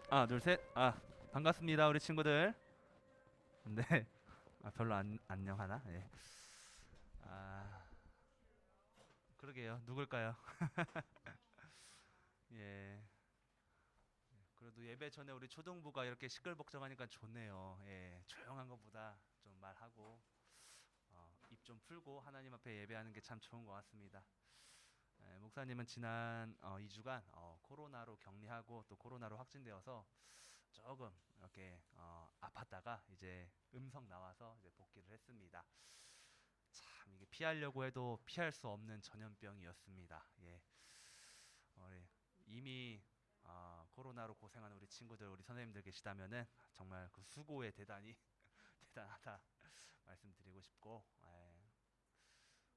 하나 둘 셋. 반갑습니다 우리 친구들. 네. 별로 안녕하나? 예. 아 그러게요. 누굴까요? 예. 그래도 예배 전에 우리 초등부가 이렇게 시끌벅적하니까 좋네요. 예. 조용한 것보다 좀 말하고 입 좀 풀고 하나님 앞에 예배하는 게 참 좋은 것 같습니다. 예, 목사님은 지난 2주간 코로나로 격리하고 또 코로나로 확진되어서 조금 이렇게 아팠다가 이제 음성 나와서 이제 복귀를 했습니다. 참 이게 피하려고 해도 피할 수 없는 전염병이었습니다. 예. 예. 이미 코로나로 고생하는 우리 친구들, 우리 선생님들 계시다면은 정말 그 수고에 대단히 대단하다 말씀드리고 싶고, 예.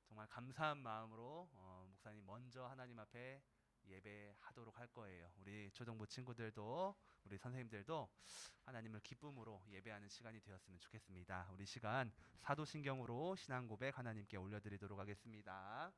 정말 감사한 마음으로 목사님 먼저 하나님 앞에 예배하도록 할 거예요. 우리 초등부 친구들도 우리 선생님들도 하나님을 기쁨으로 예배하는 시간이 되었으면 좋겠습니다. 우리 시간 사도신경으로 신앙 고백 하나님께 올려드리도록 하겠습니다.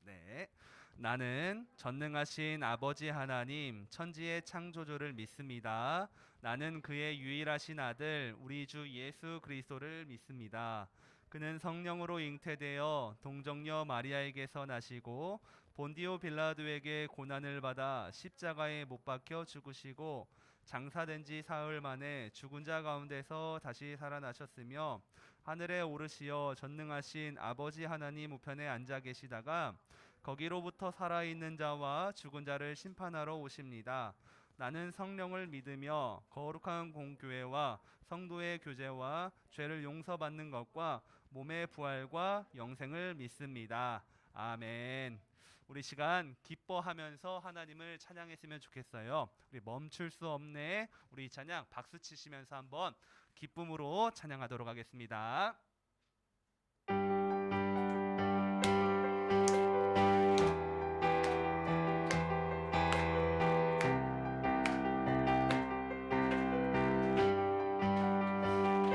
네. 나는 전능하신 아버지 하나님 천지의 창조주를 믿습니다. 나는 그의 유일하신 아들 우리 주 예수 그리스도를 믿습니다. 그는 성령으로 잉태되어 동정녀 마리아에게서 나시고 본디오 빌라도에게 고난을 받아 십자가에 못 박혀 죽으시고 장사된 지 사흘 만에 죽은 자 가운데서 다시 살아나셨으며 하늘에 오르시어 전능하신 아버지 하나님 우편에 앉아 계시다가 거기로부터 살아있는 자와 죽은 자를 심판하러 오십니다. 나는 성령을 믿으며 거룩한 공교회와 성도의 교제와 죄를 용서받는 것과 몸의 부활과 영생을 믿습니다. 아멘. 우리 시간 기뻐하면서 하나님을 찬양했으면 좋겠어요. 우리 멈출 수 없네. 우리 찬양 박수 치시면서 한번 기쁨으로 찬양하도록 하겠습니다.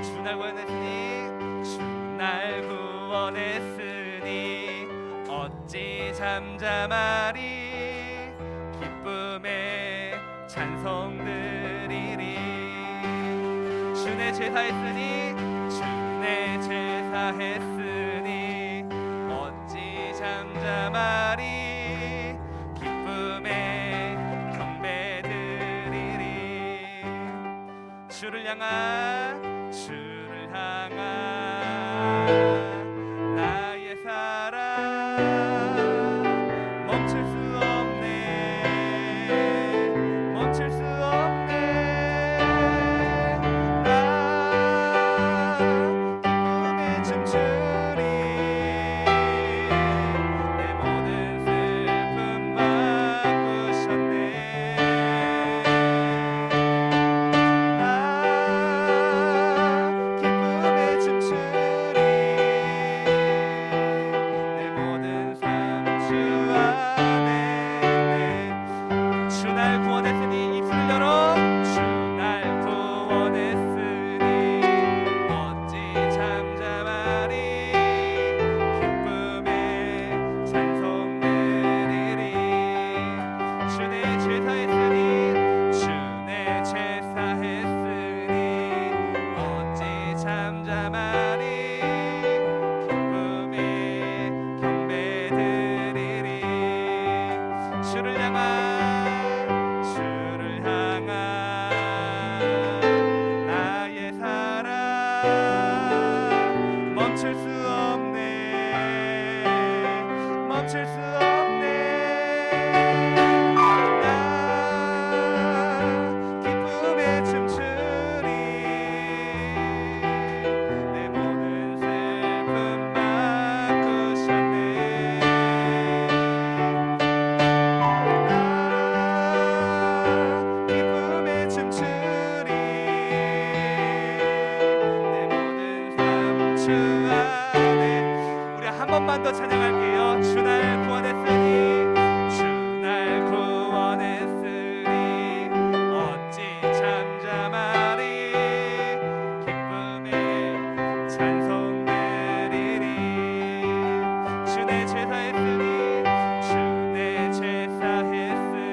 주 날 구원했으니 주 날 구원했으니 어찌 잠잠하리 기쁨에 찬송 드리리 주내 제사했으니 주내 제사했으니 어찌 잠잠하리 기쁨에 경배 드리리 주를 향한 나의 사랑 멈출 수 없네 멈출 수 없네 나 기쁨에 춤추리 내 모든 슬픔 바꾸셨네 기쁨에 춤추리 내 모든 삶 주 안에 주 날 구원했으니 입술을 열어 주 날 구원했으니 어찌 잠잠하리 기쁨에 찬송 드리리 주내 제사했으니 주내 제사했으니 어찌 잠잠하리 기쁨에 경배 드리리 주를 향한 나의 사랑 멈출 수 없네 멈출 수 없네 나 기쁨에 춤추리 내 모든 슬픔 바꾸셨네 나 기쁨에 춤추리 내 모든 삶 주 안에 우리 한 번만 더 찬양할게요. 주 날 구원했으니 주 날 구원했으니 어찌 잠잠하리 기쁨에 찬송 드리리 주내 제사했으니 주내 제사했으니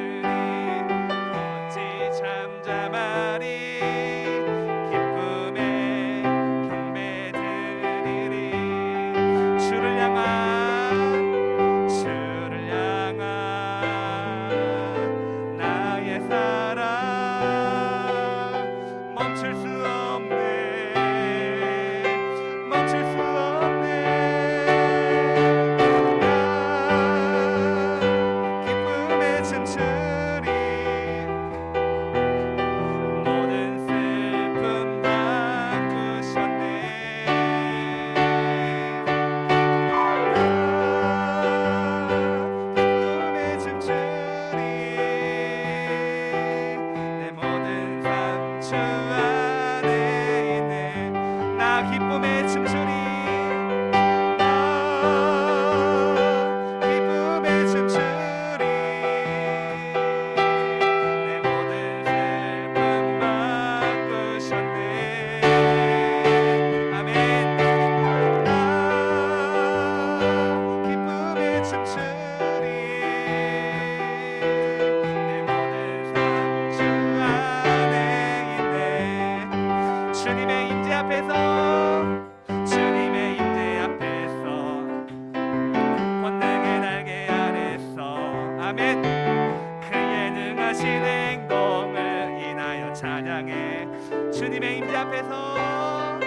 임재 앞에서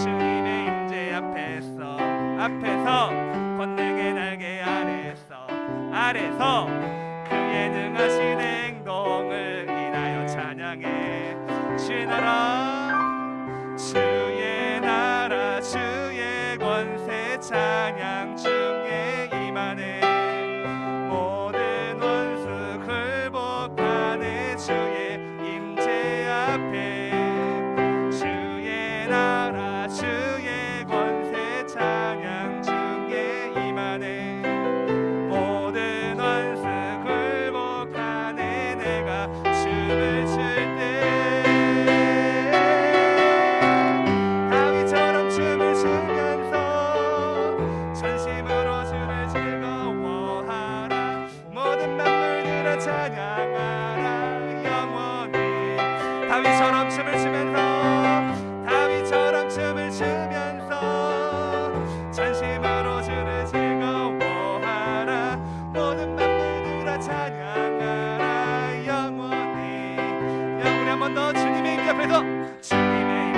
주님의 임재 앞에서 권능의 날개 아래서 그의 능하신 행동을 인하여 찬양해. 주의 나라 주의 권세 찬양 중에 임하네. 모든 원수 굴복하네. 주의 임재 앞에 주의 나라 주의 권세 찬양 중에 임하네. 모든 원수 굴복하네. 내가 춤을 출 때 다윗처럼 춤을 추면서 전심으로 주를 즐거워하라. 모든 만물들아 찬양하라. 영원히 다윗처럼 춤을 추면서 전심으로 주를 즐거워하라. 모든 만물들아 찬양하라. 영원히 한 번 더 주님의 임재 앞에서 주님의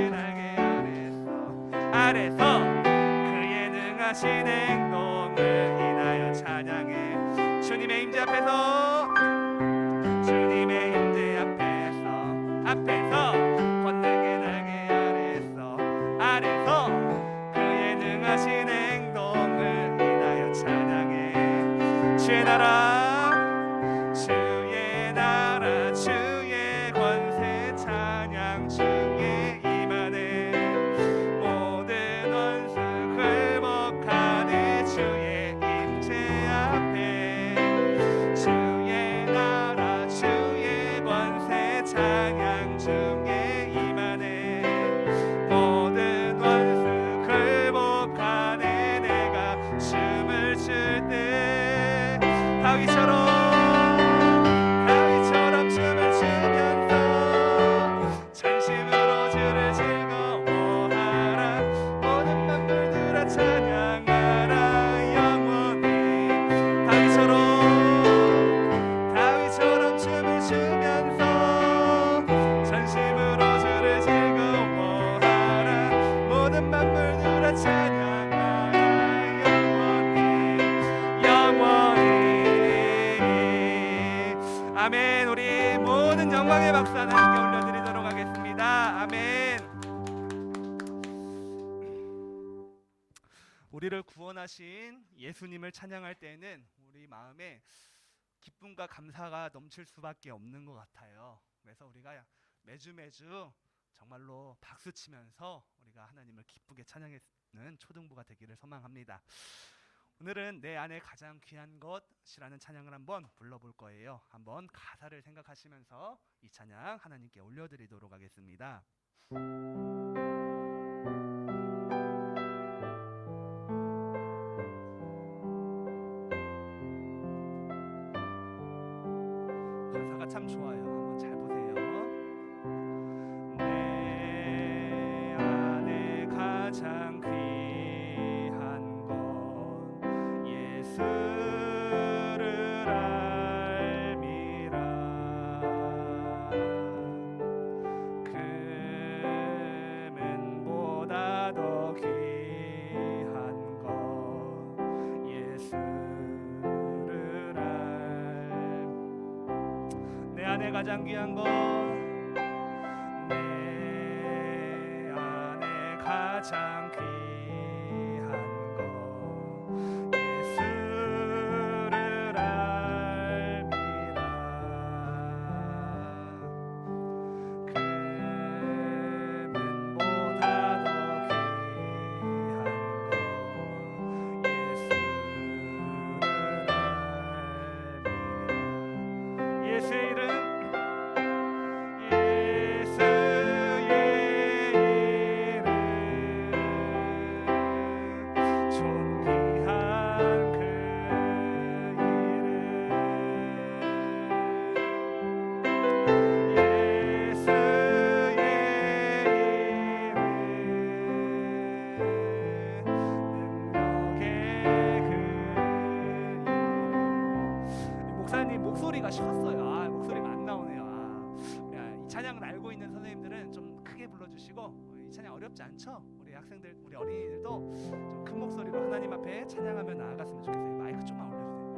날개 아래서 그의 능하신 행동을 인하여 찬양해. 주님의 임재 앞에서 권능의 날개 아래서 그의 능하신 행동을 인하여 찬양해. 주의 나라 주의 권세 찬양 중에 임하네. 모든 원수 굴복하네. 주의 임재 앞에 주의 나라 주의 권세 찬양 중에 임하네. 모든 원수 굴복하네. 내가 춤을 출 때 다윗처럼 춤을 추면서 전심으로 주를 즐거워하라. 모든 만물들아 찬양하라. 영원히 다윗처럼 춤을 추면서 전심으로 주를 즐거워하라. 모든 만물들아 찬양하라. 영원히 아멘. 우리 모든 영광의 박수 하나님께 올려드리도록 하겠습니다. 아멘. 우리를 구원하신 예수님을 찬양할 때는 우리 마음에 기쁨과 감사가 넘칠 수밖에 없는 것 같아요. 그래서 우리가 매주 정말로 박수치면서 우리가 하나님을 기쁘게 찬양하는 초등부가 되기를 소망합니다. 오늘은 내 안에 가장 귀한 것이라는 찬양을 한번 불러볼 거예요. 한번 가사를 생각하시면서 이 찬양 하나님께 올려드리도록 하겠습니다. 가사가 참 좋아요. 한번 잘 보세요. 내 안에 가장 귀한 것 예수를 알미라. 금은보다 더 귀한 것 예수를 내 안에 가장 귀한 것 내 안에 가장 귀한 것 예수를 알미라. 금은보다 더 귀한 것 예수를 알미라. 예수의 이름 목사님 목소리가 쉬었어요. 목소리가 안 나오네요. 불러주시고 이 찬양 어렵지 않죠? 우리 학생들, 우리 어린이들도 좀 큰 목소리로 하나님 앞에 찬양하며 나아갔으면 좋겠어요. 마이크 좀만 올려주세요.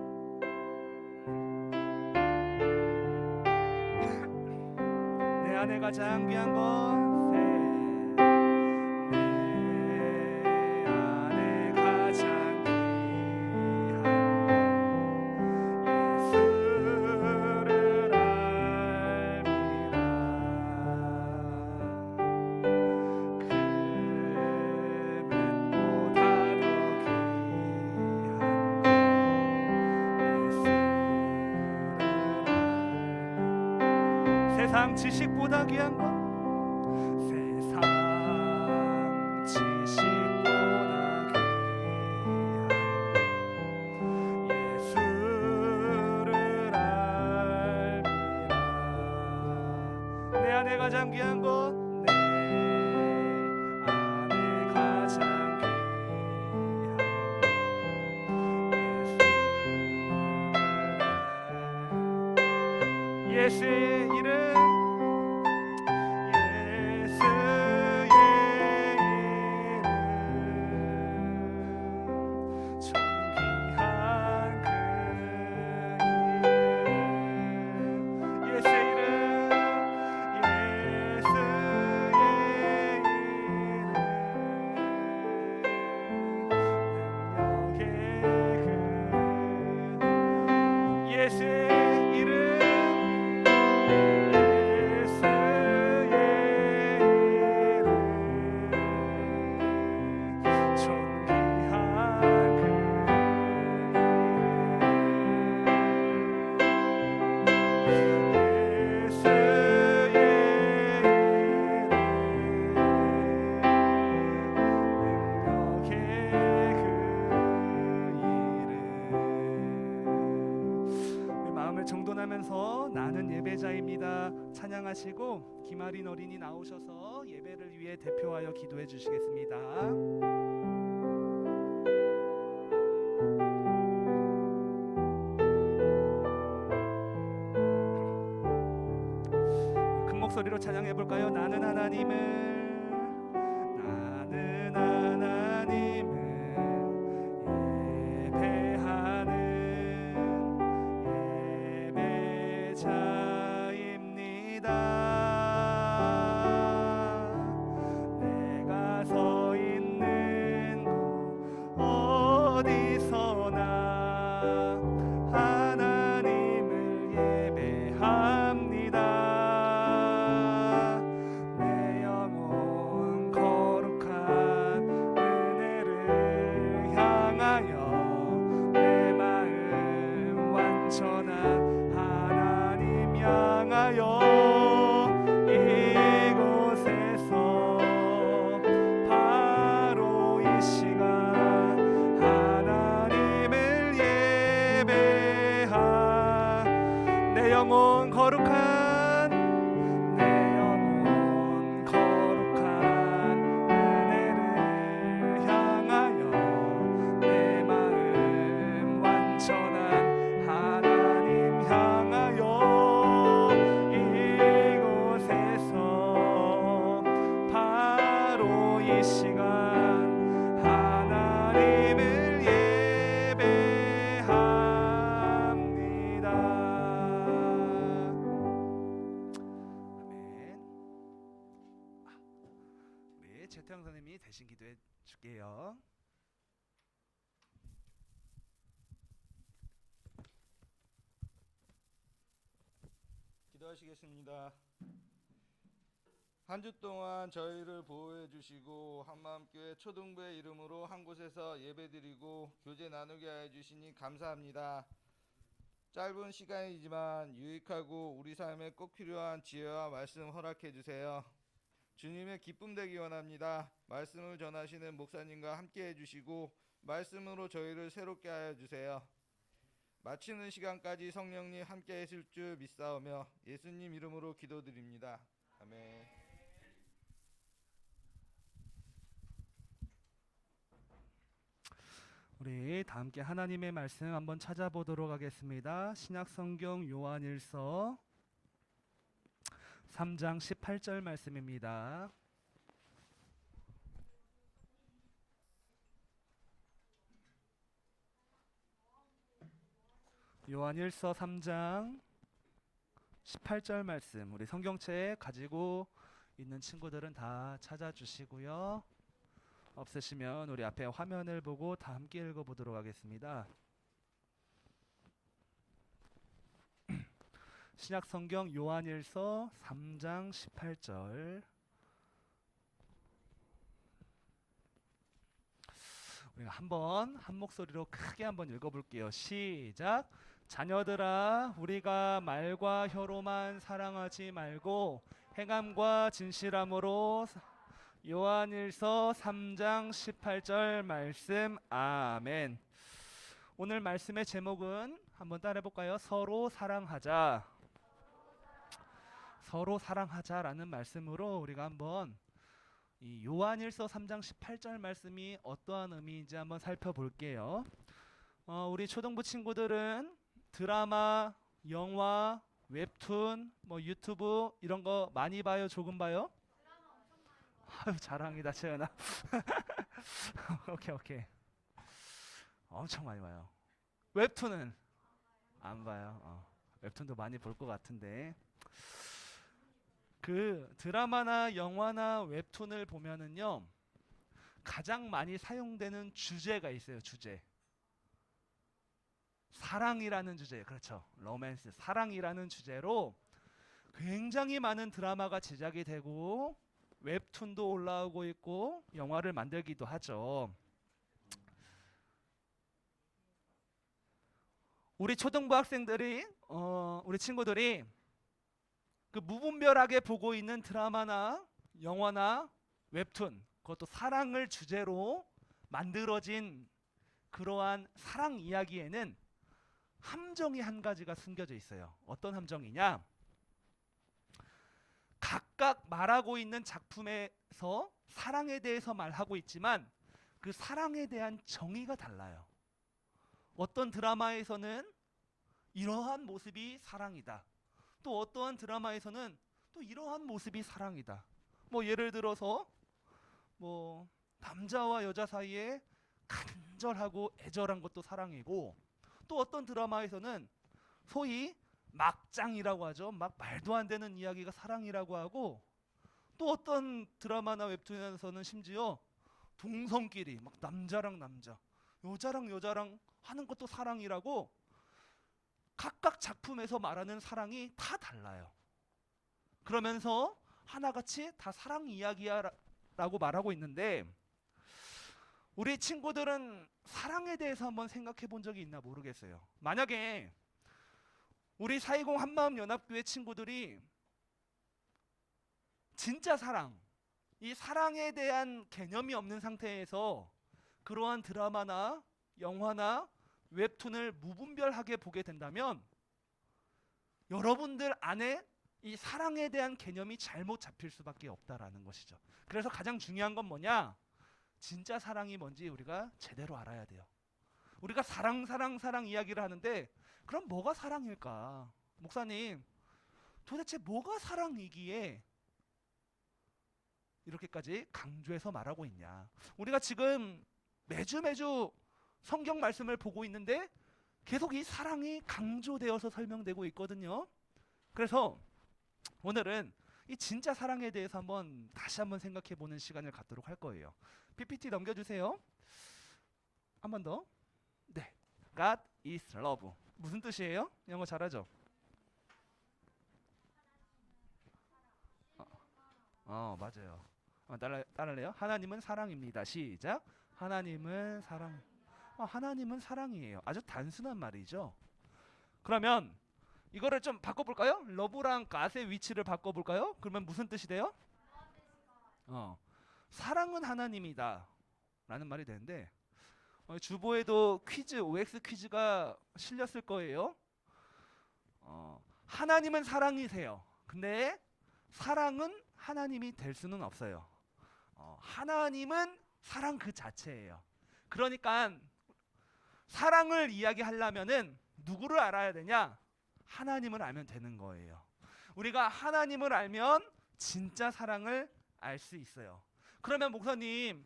내 안에 가장 귀한 건 세상 지식보다 귀한 것, 세상 지식보다 귀한 예수를 알미라. 내 안에 가장 귀한 것, 내 안에 가장 귀한 예수의 이름, 예수의 이름, 정돈하면서 나는 예배자입니다 찬양하시고 김아린 어린이 나오셔서 예배를 위해 대표하여 기도해 주시겠습니다. 큰 목소리로 찬양해 볼까요? 나는 하나님을 영혼 거룩한 내 영혼 거룩한 은혜를 향하여 내 마음 완전한 하나님 향하여 이곳에서 바로 이 시간 하나님을 예배합니다. 재태영 선생님이 대신 기도해 줄게요. 기도하시겠습니다. 한 주 동안 저희를 보호해 주시고 한마음교회 초등부의 이름으로 한 곳에서 예배드리고 교제 나누게 해 주시니 감사합니다. 짧은 시간이지만 유익하고 우리 삶에 꼭 필요한 지혜와 말씀 허락해 주세요. 주님의 기쁨 되기 원합니다. 말씀을 전하시는 목사님과 함께 해주시고 말씀으로 저희를 새롭게 하여 주세요. 마치는 시간까지 성령님 함께 하실 줄 믿사오며 예수님 이름으로 기도드립니다. 아멘. 우리 다 함께 하나님의 말씀 한번 찾아보도록 하겠습니다. 신약성경 요한일서 3장 18절 말씀입니다. 요한일서 3장 18절 말씀 우리 성경책 가지고 있는 친구들은 다 찾아주시고요. 없으시면 우리 앞에 화면을 보고 다 함께 읽어보도록 하겠습니다. 신약성경 요한일서 3장 18절 우리가 한번 한 목소리로 크게 한번 읽어볼게요. 시작. 자녀들아 우리가 말과 혀로만 사랑하지 말고 행함과 진실함으로 요한일서 3장 18절 말씀. 아멘. 오늘 말씀의 제목은 한번 따라해 볼까요? 서로 사랑하자. 서로 사랑하자라는 말씀으로 우리가 한번 이 요한일서 3장 18절 말씀이 어떠한 의미인지 한번 살펴볼게요. 우리 초등부 친구들은 드라마, 영화, 웹툰, 뭐 유튜브 이런 거 많이 봐요? 조금 봐요? 아유 자랑이다 채연아. 오케이. 엄청 많이 봐요. 웹툰은 안 봐요. 웹툰도 많이 볼 것 같은데 그 드라마나 영화나 웹툰을 보면은요 가장 많이 사용되는 주제가 있어요. 주제. 사랑이라는 주제. 그렇죠. 로맨스, 사랑이라는 주제로 굉장히 많은 드라마가 제작이 되고 웹툰도 올라오고 있고 영화를 만들기도 하죠. 우리 초등부 학생들이 우리 친구들이 그 무분별하게 보고 있는 드라마나 영화나 웹툰, 그것도 사랑을 주제로 만들어진 그러한 사랑 이야기에는 함정이 한 가지가 숨겨져 있어요. 어떤 함정이냐? 각각 말하고 있는 작품에서 사랑에 대해서 말하고 있지만 그 사랑에 대한 정의가 달라요. 어떤 드라마에서는 이러한 모습이 사랑이다. 또 어떠한 드라마에서는 또 이러한 모습이 사랑이다. 뭐 예를 들어서 뭐 남자와 여자 사이에 간절하고 애절한 것도 사랑이고 또 어떤 드라마에서는 소위 막장이라고 하죠. 막 말도 안 되는 이야기가 사랑이라고 하고 또 어떤 드라마나 웹툰에서는 심지어 동성끼리 막 남자랑 남자, 여자랑 여자랑 하는 것도 사랑이라고 각각 작품에서 말하는 사랑이 다 달라요. 그러면서 하나같이 다 사랑 이야기야라고 말하고 있는데 우리 친구들은 사랑에 대해서 한번 생각해 본 적이 있나 모르겠어요. 만약에 우리 420 한마음연합교회 친구들이 진짜 사랑, 이 사랑에 대한 개념이 없는 상태에서 그러한 드라마나 영화나 웹툰을 무분별하게 보게 된다면 여러분들 안에 이 사랑에 대한 개념이 잘못 잡힐 수밖에 없다라는 것이죠. 그래서 가장 중요한 건 뭐냐? 진짜 사랑이 뭔지 우리가 제대로 알아야 돼요. 우리가 사랑 이야기를 하는데 그럼 뭐가 사랑일까? 목사님, 도대체 뭐가 사랑이기에 이렇게까지 강조해서 말하고 있냐? 우리가 지금 매주 성경 말씀을 보고 있는데 계속 이 사랑이 강조되어서 설명되고 있거든요. 그래서 오늘은 이 진짜 사랑에 대해서 다시 한번 생각해 보는 시간을 갖도록 할 거예요. PPT 넘겨주세요. 한 번 더. 네, God is love. 무슨 뜻이에요? 영어 잘하죠? 맞아요. 따라할래요? 하나님은 사랑입니다. 시작. 하나님은 사랑. 하나님은 사랑이에요. 아주 단순한 말이죠. 그러면 이거를 좀 바꿔볼까요? 러브랑 갓의 위치를 바꿔볼까요? 그러면 무슨 뜻이 돼요? 사랑은 하나님이다 라는 말이 되는데 주보에도 퀴즈, OX 퀴즈가 실렸을 거예요. 하나님은 사랑이세요. 근데 사랑은 하나님이 될 수는 없어요. 하나님은 사랑 그 자체예요. 그러니까 사랑을 이야기하려면은 누구를 알아야 되냐? 하나님을 알면 되는 거예요. 우리가 하나님을 알면 진짜 사랑을 알 수 있어요. 그러면 목사님,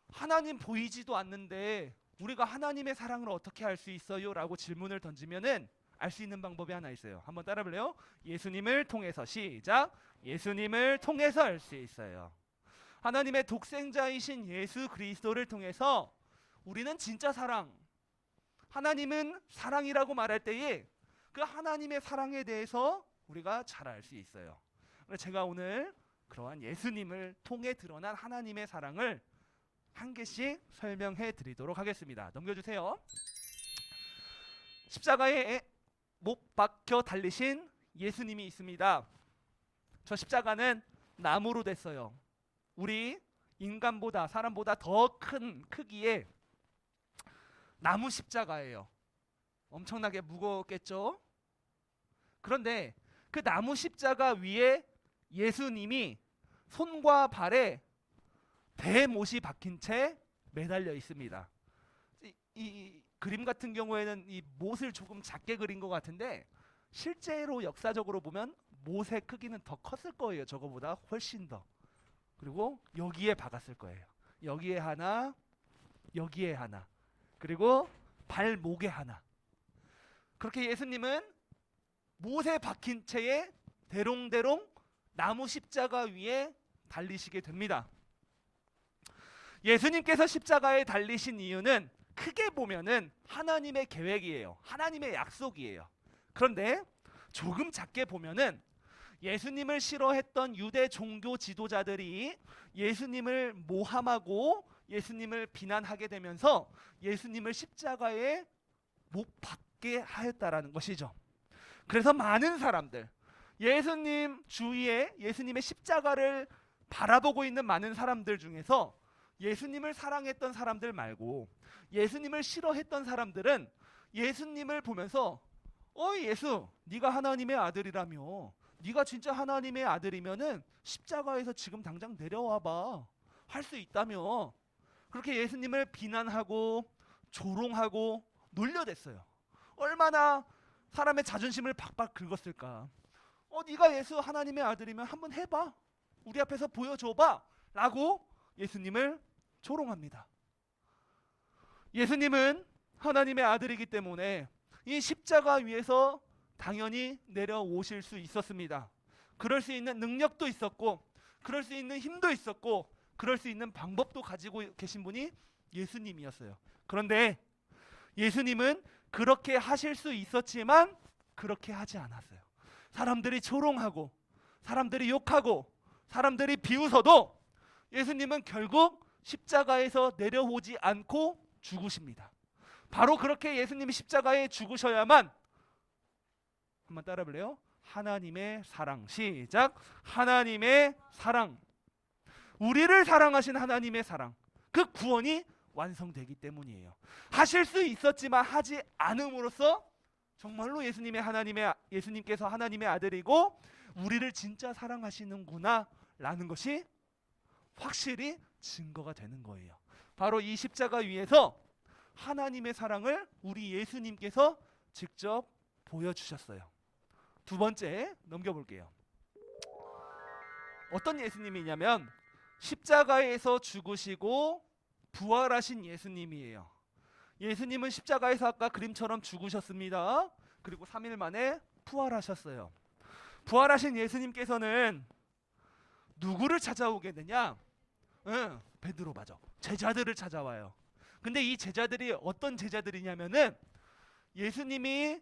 하나님 보이지도 않는데 우리가 하나님의 사랑을 어떻게 알 수 있어요? 라고 질문을 던지면은 알 수 있는 방법이 하나 있어요. 한번 따라 볼래요? 예수님을 통해서. 시작. 예수님을 통해서 알 수 있어요. 하나님의 독생자이신 예수 그리스도를 통해서 우리는 진짜 사랑, 하나님은 사랑이라고 말할 때에 그 하나님의 사랑에 대해서 우리가 잘 알 수 있어요. 그래서 제가 오늘 그러한 예수님을 통해 드러난 하나님의 사랑을 한 개씩 설명해 드리도록 하겠습니다. 넘겨주세요. 십자가에 못 박혀 달리신 예수님이 있습니다. 저 십자가는 나무로 됐어요. 우리 인간보다, 사람보다 더 큰 크기의 나무 십자가예요. 엄청나게 무거웠겠죠? 그런데 그 나무 십자가 위에 예수님이 손과 발에 대못이 박힌 채 매달려 있습니다. 이 그림 같은 경우에는 이 못을 조금 작게 그린 것 같은데 실제로 역사적으로 보면 못의 크기는 더 컸을 거예요. 저거보다 훨씬 더. 그리고 여기에 박았을 거예요. 여기에 하나, 여기에 하나, 그리고 발목에 하나. 그렇게 예수님은 못에 박힌 채에 대롱대롱 나무 십자가 위에 달리시게 됩니다. 예수님께서 십자가에 달리신 이유는 크게 보면은 하나님의 계획이에요. 하나님의 약속이에요. 그런데 조금 작게 보면은 예수님을 싫어했던 유대 종교 지도자들이 예수님을 모함하고 예수님을 비난하게 되면서 예수님을 십자가에 못 박게 하였다라는 것이죠. 그래서 많은 사람들, 예수님 주위에 예수님의 십자가를 바라보고 있는 많은 사람들 중에서 예수님을 사랑했던 사람들 말고 예수님을 싫어했던 사람들은 예수님을 보면서 예수, 네가 하나님의 아들이라며, 네가 진짜 하나님의 아들이면은 십자가에서 지금 당장 내려와봐, 할 수 있다며, 그렇게 예수님을 비난하고 조롱하고 놀려댔어요. 얼마나 사람의 자존심을 박박 긁었을까. 네가 예수 하나님의 아들이면 한번 해봐, 우리 앞에서 보여줘봐 라고 예수님을 조롱합니다. 예수님은 하나님의 아들이기 때문에 이 십자가 위에서 당연히 내려오실 수 있었습니다. 그럴 수 있는 능력도 있었고, 그럴 수 있는 힘도 있었고, 그럴 수 있는 방법도 가지고 계신 분이 예수님이었어요. 그런데 예수님은 그렇게 하실 수 있었지만 그렇게 하지 않았어요. 사람들이 조롱하고 사람들이 욕하고 사람들이 비웃어도 예수님은 결국 십자가에서 내려오지 않고 죽으십니다. 바로 그렇게 예수님이 십자가에 죽으셔야만, 한번 따라 볼래요? 하나님의 사랑. 시작. 하나님의 사랑. 우리를 사랑하신 하나님의 사랑, 그 구원이 완성되기 때문이에요. 하실 수 있었지만 하지 않음으로써 정말로 예수님께서 하나님의 아들이고 우리를 진짜 사랑하시는구나 라는 것이 확실히 증거가 되는 거예요. 바로 이 십자가 위에서 하나님의 사랑을 우리 예수님께서 직접 보여주셨어요. 두 번째 넘겨볼게요. 어떤 예수님이냐면 십자가에서 죽으시고 부활하신 예수님이에요. 예수님은 십자가에서 아까 그림처럼 죽으셨습니다. 그리고 3일 만에 부활하셨어요. 부활하신 예수님께서는 누구를 찾아오게 되냐? 베드로 맞아. 제자들을 찾아와요. 근데 이 제자들이 어떤 제자들이냐면은 예수님이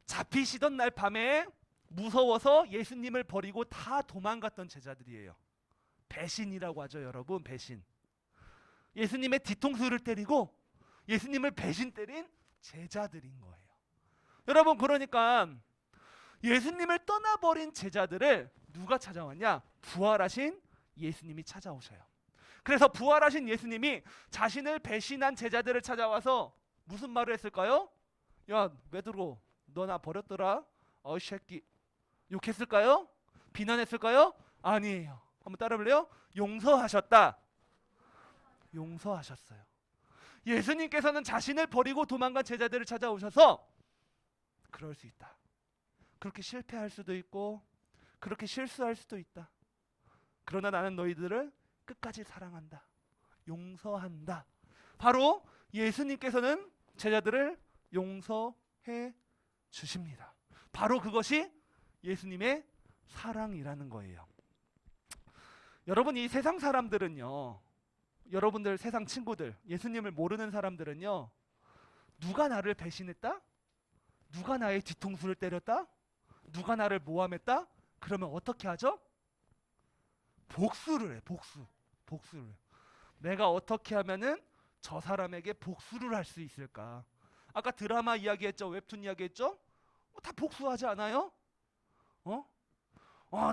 잡히시던 날 밤에 무서워서 예수님을 버리고 다 도망갔던 제자들이에요. 배신이라고 하죠, 여러분. 배신. 예수님의 뒤통수를 때리고 예수님을 배신 때린 제자들인 거예요. 여러분, 그러니까 예수님을 떠나버린 제자들을 누가 찾아왔냐? 부활하신 예수님이 찾아오셔요. 그래서 부활하신 예수님이 자신을 배신한 제자들을 찾아와서 무슨 말을 했을까요? 야, 베드로, 너 나 버렸더라? 어이 새끼. 욕했을까요? 비난했을까요? 아니에요. 한번 따라 볼래요? 용서하셨다. 용서하셨어요. 예수님께서는 자신을 버리고 도망간 제자들을 찾아오셔서 그럴 수 있다. 그렇게 실패할 수도 있고 그렇게 실수할 수도 있다. 그러나 나는 너희들을 끝까지 사랑한다. 용서한다. 바로 예수님께서는 제자들을 용서해 주십니다. 바로 그것이 예수님의 사랑이라는 거예요. 여러분, 이 세상 사람들은요, 여러분들 세상 친구들, 예수님을 모르는 사람들은요, 누가 나를 배신했다? 누가 나의 뒤통수를 때렸다? 누가 나를 모함했다? 그러면 어떻게 하죠? 복수를 해. 복수를. 내가 어떻게 하면은 저 사람에게 복수를 할 수 있을까? 아까 드라마 이야기했죠? 웹툰 이야기했죠? 다 복수하지 않아요?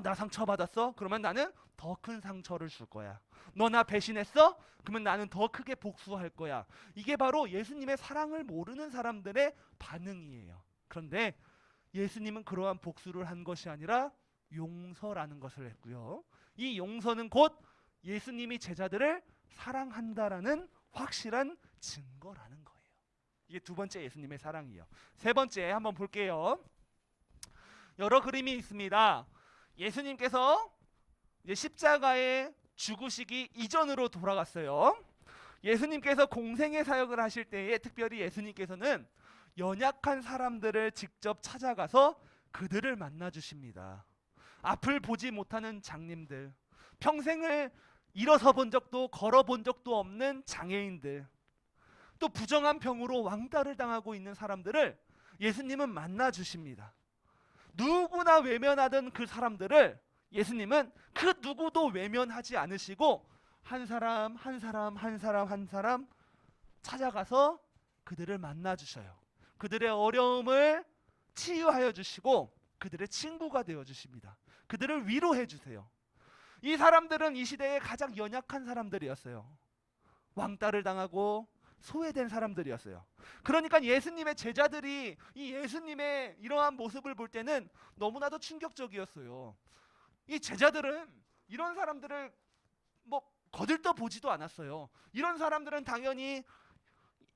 나 상처받았어? 그러면 나는 더 큰 상처를 줄 거야. 너 나 배신했어? 그러면 나는 더 크게 복수할 거야. 이게 바로 예수님의 사랑을 모르는 사람들의 반응이에요. 그런데 예수님은 그러한 복수를 한 것이 아니라 용서라는 것을 했고요. 이 용서는 곧 예수님이 제자들을 사랑한다라는 확실한 증거라는 거예요. 이게 두 번째 예수님의 사랑이에요. 세 번째 한번 볼게요. 여러 그림이 있습니다. 예수님께서 이제 십자가에 죽으시기 이전으로 돌아갔어요. 예수님께서 공생의 사역을 하실 때에 특별히 예수님께서는 연약한 사람들을 직접 찾아가서 그들을 만나 주십니다. 앞을 보지 못하는 장님들, 평생을 일어서 본 적도 걸어 본 적도 없는 장애인들, 또 부정한 병으로 왕따를 당하고 있는 사람들을 예수님은 만나 주십니다. 누구나 외면하던 그 사람들을 예수님은 그 누구도 외면하지 않으시고 한 사람 찾아가서 그들을 만나 주셔요. 그들의 어려움을 치유하여 주시고 그들의 친구가 되어 주십니다. 그들을 위로해 주세요. 이 사람들은 이 시대에 가장 연약한 사람들이었어요. 왕따를 당하고 소외된 사람들이었어요. 그러니까 예수님의 제자들이 이 예수님의 이러한 모습을 볼 때는 너무나도 충격적이었어요. 이 제자들은 이런 사람들을 거들떠 보지도 않았어요. 이런 사람들은 당연히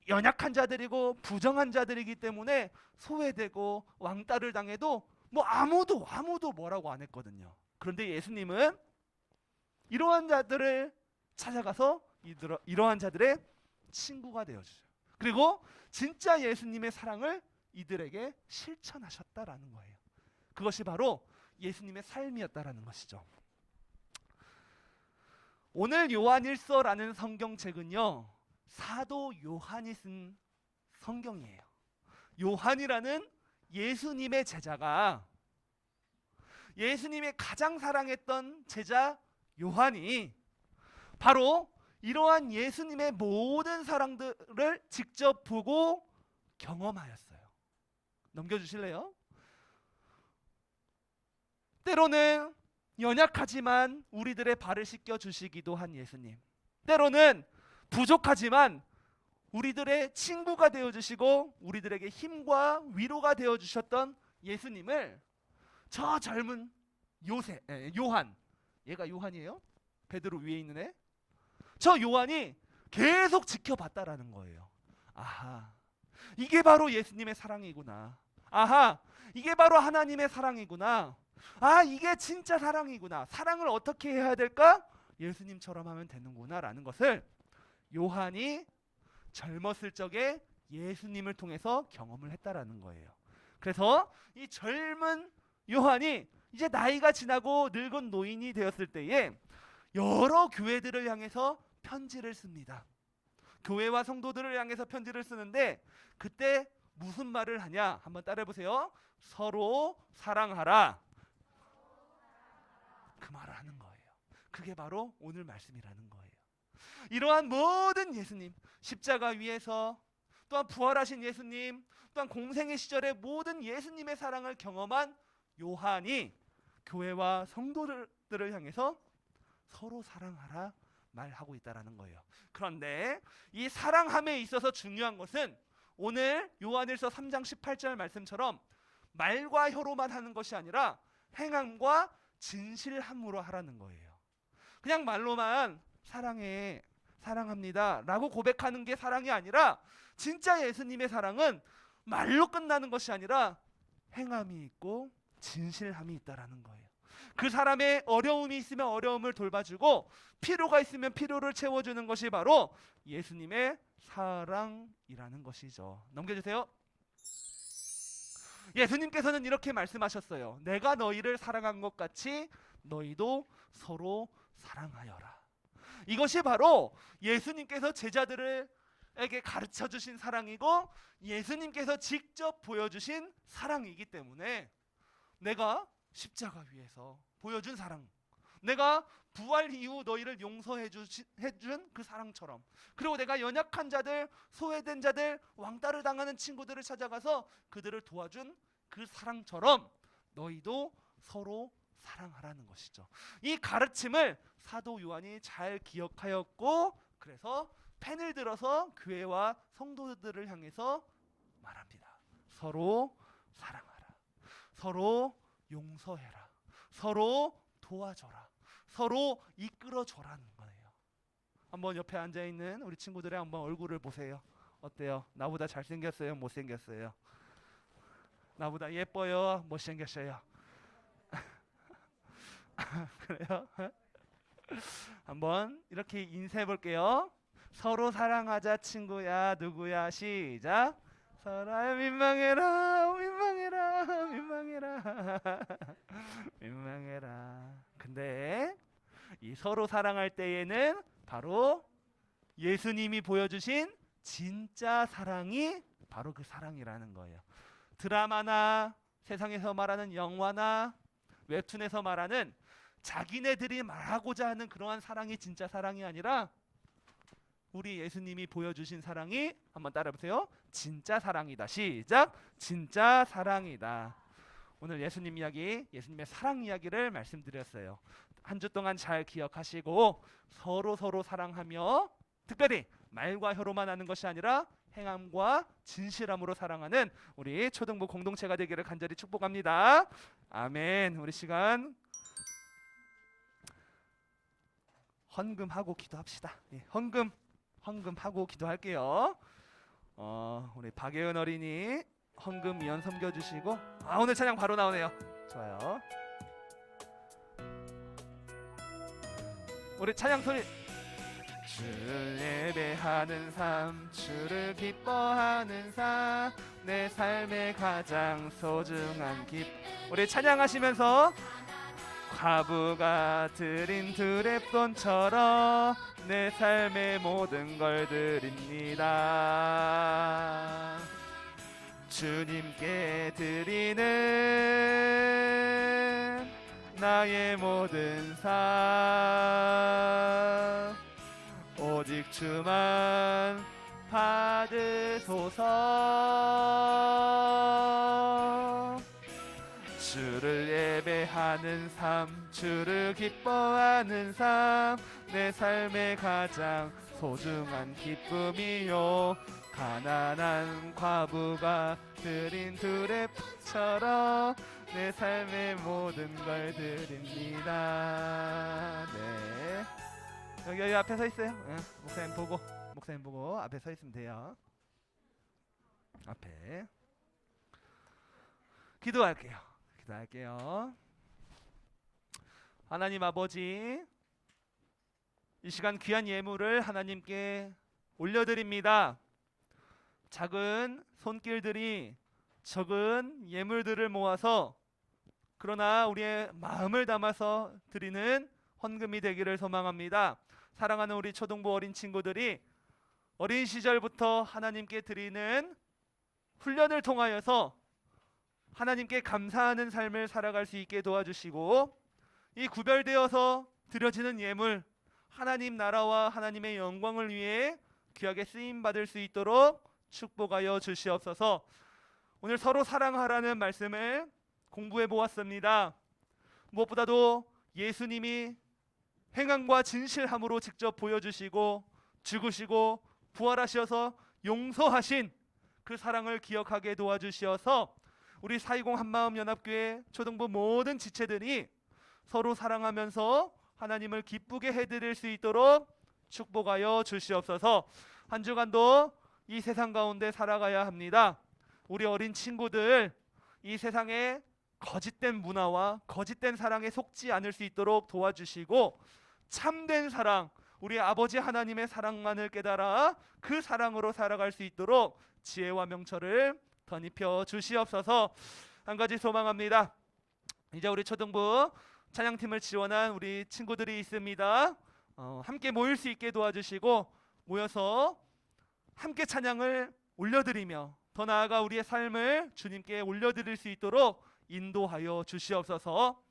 연약한 자들이고 부정한 자들이기 때문에 소외되고 왕따를 당해도 아무도 뭐라고 안 했거든요. 그런데 예수님은 이러한 자들을 찾아가서 이러한 자들의 친구가 되어주죠. 그리고 진짜 예수님의 사랑을 이들에게 실천하셨다라는 거예요. 그것이 바로 예수님의 삶이었다라는 것이죠. 오늘 요한일서라는 성경책은요, 사도 요한이 쓴 성경이에요. 요한이라는 예수님의 제자가 예수님의 가장 사랑했던 제자 요한이 바로 이러한 예수님의 모든 사랑들을 직접 보고 경험하였어요. 넘겨주실래요? 때로는 연약하지만 우리들의 발을 씻겨 주시기도 한 예수님, 때로는 부족하지만 우리들의 친구가 되어주시고 우리들에게 힘과 위로가 되어주셨던 예수님을 저 젊은 요한, 얘가 요한이에요? 베드로 위에 있는 애? 저 요한이 계속 지켜봤다라는 거예요. 아하, 이게 바로 예수님의 사랑이구나. 아하, 이게 바로 하나님의 사랑이구나. 아, 이게 진짜 사랑이구나. 사랑을 어떻게 해야 될까? 예수님처럼 하면 되는구나 라는 것을 요한이 젊었을 적에 예수님을 통해서 경험을 했다라는 거예요. 그래서 이 젊은 요한이 이제 나이가 지나고 늙은 노인이 되었을 때에 여러 교회들을 향해서 편지를 씁니다. 교회와 성도들을 향해서 편지를 쓰는데 그때 무슨 말을 하냐? 한번 따라해보세요. 서로 사랑하라. 그 말을 하는 거예요. 그게 바로 오늘 말씀이라는 거예요. 이러한 모든 예수님, 십자가 위에서 또한 부활하신 예수님, 또한 공생의 시절에 모든 예수님의 사랑을 경험한 요한이 교회와 성도들을 향해서 서로 사랑하라 말하고 있다라는 거예요. 그런데 이 사랑함에 있어서 중요한 것은 오늘 요한일서 3장 18절 말씀처럼 말과 혀로만 하는 것이 아니라 행함과 진실함으로 하라는 거예요. 그냥 말로만 사랑해, 사랑합니다 라고 고백하는 게 사랑이 아니라 진짜 예수님의 사랑은 말로 끝나는 것이 아니라 행함이 있고 진실함이 있다라는 거예요. 그 사람의 어려움이 있으면 어려움을 돌봐주고 필요가 있으면 필요를 채워주는 것이 바로 예수님의 사랑이라는 것이죠. 넘겨주세요. 예수님께서는 이렇게 말씀하셨어요. 내가 너희를 사랑한 것 같이 너희도 서로 사랑하여라. 이것이 바로 예수님께서 제자들에게 가르쳐 주신 사랑이고 예수님께서 직접 보여주신 사랑이기 때문에 내가 십자가 위에서 보여준 사랑, 내가 부활 이후 너희를 용서해 준 그 사랑처럼, 그리고 내가 연약한 자들, 소외된 자들, 왕따를 당하는 친구들을 찾아가서 그들을 도와준 그 사랑처럼 너희도 서로 사랑하라는 것이죠. 이 가르침을 사도 요한이 잘 기억하였고 그래서 펜을 들어서 교회와 성도들을 향해서 말합니다. 서로 사랑하라. 서로 용서해라. 서로 도와줘라. 서로 이끌어줘라는 거예요. 한번 옆에 앉아있는 우리 친구들의 한번 얼굴을 보세요. 어때요? 나보다 잘생겼어요? 못생겼어요? 나보다 예뻐요? 못생겼어요? 그래요? 한번 이렇게 인사해 볼게요. 서로 사랑하자 친구야. 누구야? 시작. 서로야 민망해라 민망해라 민망해라 민망해라. 근데 이 서로 사랑할 때에는 바로 예수님이 보여주신 진짜 사랑이 바로 그 사랑이라는 거예요. 드라마나 세상에서 말하는 영화나 웹툰에서 말하는 자기네들이 말하고자 하는 그러한 사랑이 진짜 사랑이 아니라 우리 예수님이 보여주신 사랑이, 한번 따라해보세요. 진짜 사랑이다. 시작. 진짜 사랑이다. 오늘 예수님 이야기, 예수님의 사랑 이야기를 말씀드렸어요. 한 주 동안 잘 기억하시고 서로 사랑하며, 특별히 말과 혀로만 하는 것이 아니라 행함과 진실함으로 사랑하는 우리 초등부 공동체가 되기를 간절히 축복합니다. 아멘. 우리 시간 헌금하고 기도합시다. 예, 헌금하고 기도할게요. 우리 박예은 어린이 헌금 위원 섬겨주시고, 오늘 찬양 바로 나오네요. 좋아요. 우리 찬양 소리. 주를 예배하는 삶, 주를 기뻐하는 삶, 내 삶의 가장 소중한 우리 찬양하시면서 과부가 드린 드랩돈처럼 내 삶의 모든 걸 드립니다. 주님께 드리는 나의 모든 삶, 오직 주만 받으소서. 주를 예배하는 삶, 주를 기뻐하는 삶, 내 삶의 가장 소중한 기쁨이요. 가난한 과부가 드린 두레처럼 내 삶의 모든 걸 드립니다. 네, 여기 앞에 서 있어요. 목사님 보고 앞에 서 있으면 돼요. 앞에 기도할게요. 하나님 아버지, 이 시간 귀한 예물을 하나님께 올려드립니다. 작은 손길들이 적은 예물들을 모아서, 그러나 우리의 마음을 담아서 드리는 헌금이 되기를 소망합니다. 사랑하는 우리 초등부 어린 친구들이 어린 시절부터 하나님께 드리는 훈련을 통하여서 하나님께 감사하는 삶을 살아갈 수 있게 도와주시고, 이 구별되어서 드려지는 예물, 하나님 나라와 하나님의 영광을 위해 귀하게 쓰임받을 수 있도록 축복하여 주시옵소서. 오늘 서로 사랑하라는 말씀을 공부해 보았습니다. 무엇보다도 예수님이 행함과 진실함으로 직접 보여주시고 죽으시고 부활하셔서 용서하신 그 사랑을 기억하게 도와주시어서 우리 420 한마음 연합교회 초등부 모든 지체들이 서로 사랑하면서 하나님을 기쁘게 해드릴 수 있도록 축복하여 주시옵소서. 한 주간도 이 세상 가운데 살아가야 합니다. 우리 어린 친구들, 이 세상에 거짓된 문화와 거짓된 사랑에 속지 않을 수 있도록 도와주시고 참된 사랑, 우리 아버지 하나님의 사랑만을 깨달아 그 사랑으로 살아갈 수 있도록 지혜와 명철을 덧입혀 주시옵소서. 한 가지 소망합니다. 이제 우리 초등부 찬양팀을 지원한 우리 친구들이 있습니다. 함께 모일 수 있게 도와주시고 모여서 함께 찬양을 올려드리며 더 나아가 우리의 삶을 주님께 올려드릴 수 있도록 인도하여 주시옵소서.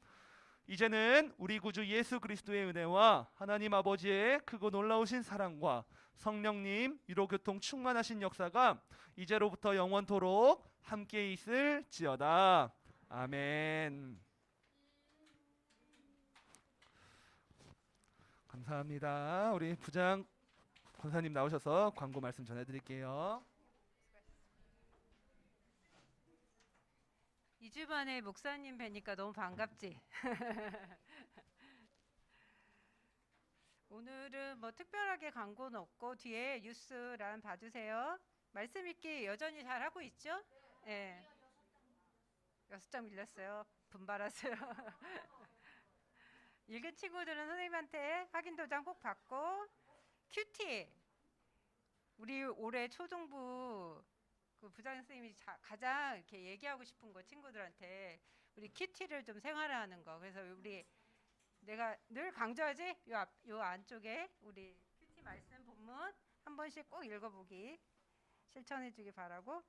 이제는 우리 구주 예수 그리스도의 은혜와 하나님 아버지의 크고 놀라우신 사랑과 성령님 위로교통 충만하신 역사가 이제로부터 영원토록 함께 있을지어다. 아멘. 감사합니다. 우리 부장 권사님 나오셔서 광고 말씀 전해드릴게요. 2주 만에 목사님 뵈니까 너무 반갑지? 오늘은 뭐 특별하게 광고는 없고 뒤에 뉴스란 봐주세요. 말씀 읽기 여전히 잘하고 있죠? 네. 6장 밀렸어요. 분발하세요. 읽은 친구들은 선생님한테 확인 도장 꼭 받고 큐티 우리 올해 초등부 그 부장 선생님이 가장 이렇게 얘기하고 싶은 거 친구들한테 우리 큐티를 좀 생활화하는 거. 그래서 우리 내가 늘 강조하지 요 안쪽에 우리 큐티 말씀 본문 한 번씩 꼭 읽어보기 실천해주기 바라고.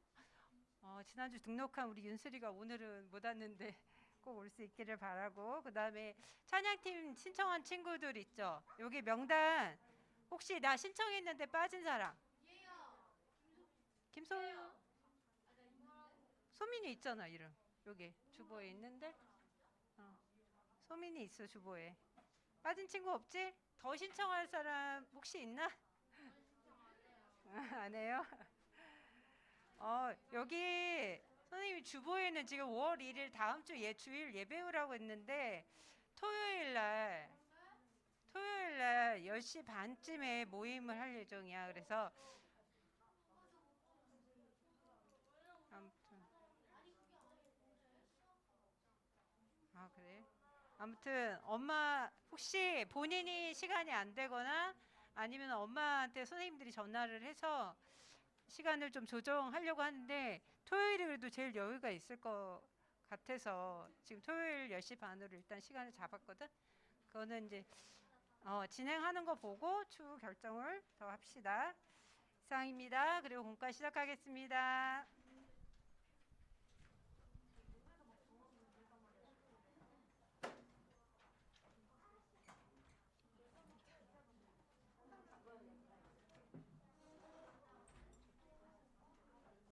지난주 등록한 우리 윤슬이가 오늘은 못 왔는데 꼭 올 수 있기를 바라고. 그 다음에 찬양팀 신청한 친구들 있죠. 여기 명단 혹시 나 신청했는데 빠진 사람? 김소민, 소민이 있잖아 이름. 여기 주보에 있는데 소민이 있어 주보에. 빠진 친구 없지? 더 신청할 사람 혹시 있나? 안 해요? 여기 선생님이 주보에는 지금 5월 1일 다음 주 주일 예배우라고 했는데 토요일 날 10시 반쯤에 모임을 할 예정이야. 그래서 그래? 아무튼 엄마 혹시 본인이 시간이 안 되거나 아니면 엄마한테 선생님들이 전화를 해서 시간을 좀 조정하려고 하는데 토요일이 그래도 제일 여유가 있을 것 같아서 지금 토요일 10시 반으로 일단 시간을 잡았거든. 그거는 이제 진행하는 거 보고 추후 결정을 더 합시다. 이상입니다. 그리고 공과 시작하겠습니다.